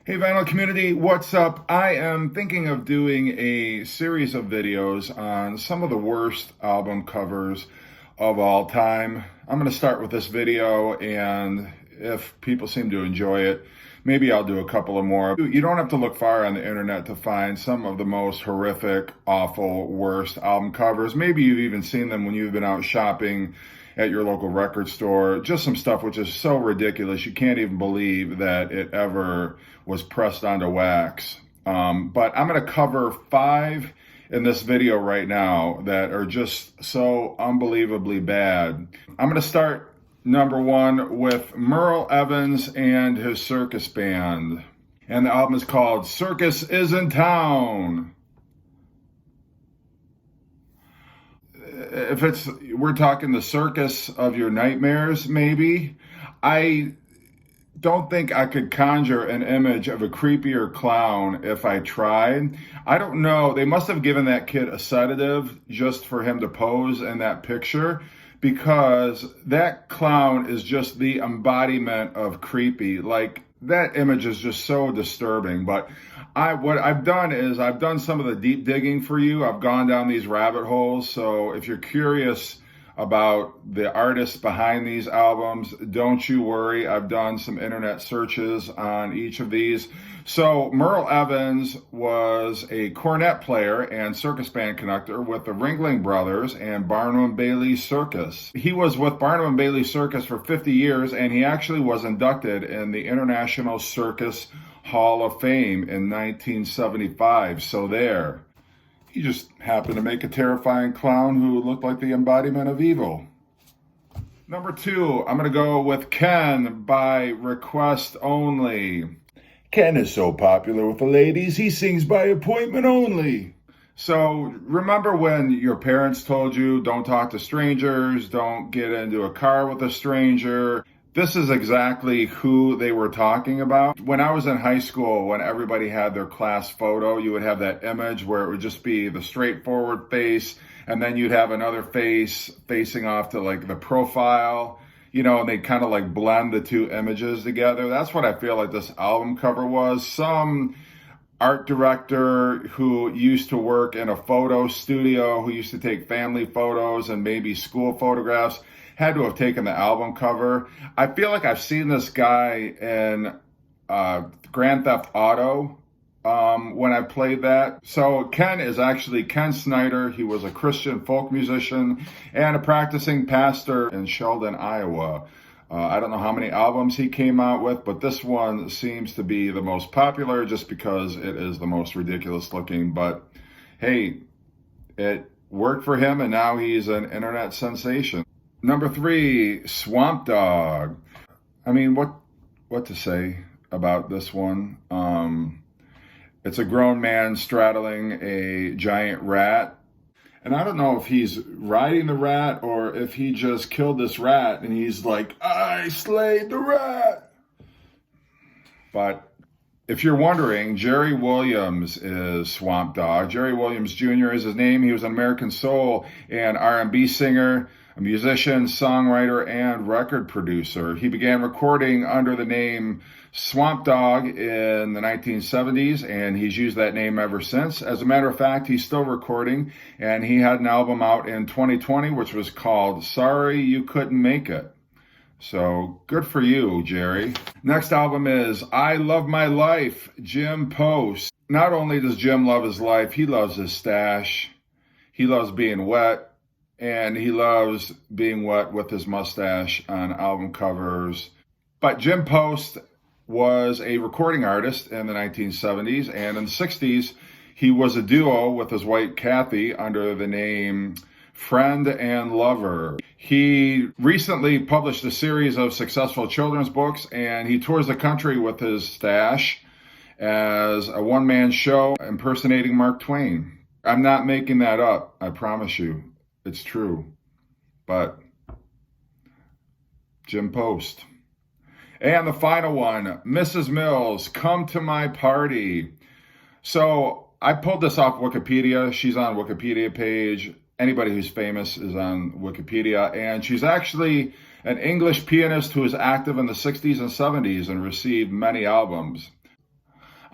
Hey vinyl community, what's up? I am thinking of doing a series of videos on some of the worst album covers of all time. I'm going to start with this video, and if people seem to enjoy it, maybe I'll do a couple of more. You don't have to look far on the internet to find some of the most horrific, awful, worst album covers. Maybe you've even seen them when you've been out shopping at your local record store. Just some stuff which is so ridiculous you can't even believe that it ever was pressed onto wax. But I'm going to cover 5 in this video right now that are just so unbelievably bad. I'm going to start number 1 with Merle Evans and his circus band. And the album is called Circus is in Town. If we're talking the circus of your nightmares, maybe, I don't think I could conjure an image of a creepier clown if I tried. I don't know. They must have given that kid a sedative just for him to pose in that picture, because that clown is just the embodiment of creepy. Like, that image is just so disturbing. But what I've done is I've done some of the deep digging for you. I've gone down these rabbit holes. So if you're curious about the artists behind these albums, don't you worry. I've done some internet searches on each of these. So Merle Evans was a cornet player and circus band conductor with the Ringling Brothers and Barnum and Bailey Circus. He was with Barnum and Bailey Circus for 50 years, and he actually was inducted in the International Circus Hall of Fame in 1975. So there. He just happened to make a terrifying clown who looked like the embodiment of evil. Number 2, I'm going to go with Ken by request only. Ken is so popular with the ladies, he sings by appointment only. So remember when your parents told you, don't talk to strangers, don't get into a car with a stranger? This is exactly who they were talking about. When I was in high school, when everybody had their class photo, you would have that image where it would just be the straightforward face, and then you'd have another face facing off to like the profile, and they kind of like blend the two images together. That's what I feel like this album cover was. Some art director who used to work in a photo studio, who used to take family photos and maybe school photographs, had to have taken the album cover. I feel like I've seen this guy in Grand Theft Auto when I played that. So Ken is actually Ken Snyder. He was a Christian folk musician and a practicing pastor in Sheldon, Iowa. I don't know how many albums he came out with, but this one seems to be the most popular just because it is the most ridiculous looking. But hey, it worked for him, and now he's an internet sensation. Number 3, Swamp Dogg. I mean, what to say about this one? It's a grown man straddling a giant rat. And I don't know if he's riding the rat or if he just killed this rat and he's like, I slayed the rat. But if you're wondering, Jerry Williams is Swamp Dogg. Jerry Williams Jr. is his name. He was an American soul and R&B singer, a musician, songwriter, and record producer. He began recording under the name Swamp Dogg in the 1970s, and he's used that name ever since. As a matter of fact, he's still recording, and he had an album out in 2020, which was called Sorry You Couldn't Make It. So good for you, Jerry. Next album is I Love My Life, Jim Post. Not only does Jim love his life, he loves his stash. He loves being wet. And he loves being wet with his mustache on album covers. But Jim Post was a recording artist in the 1970s, and in the 60s, he was a duo with his wife Kathy under the name Friend and Lover. He recently published a series of successful children's books, and he tours the country with his stash as a one-man show impersonating Mark Twain. I'm not making that up, I promise you. It's true. But Jim Post. And the final one, Mrs. Mills, Come to My Party. So I pulled this off Wikipedia. She's on Wikipedia page. Anybody who's famous is on Wikipedia. And she's actually an English pianist who was active in the 60s and 70s and received many albums.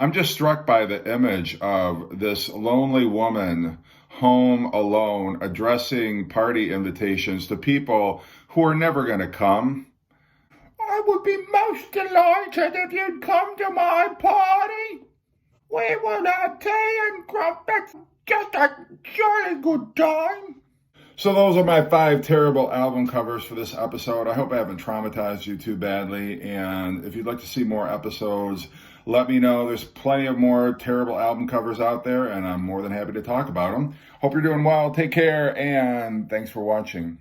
I'm just struck by the image of this lonely woman home alone addressing party invitations to people who are never going to come. I would be most delighted if you'd come to my party. We will have tea and crumpets. Just a jolly good time. So those are my 5 terrible album covers for this episode. I hope I haven't traumatized you too badly. And if you'd like to see more episodes, let me know. There's plenty of more terrible album covers out there, and I'm more than happy to talk about them. Hope you're doing well. Take care, and thanks for watching.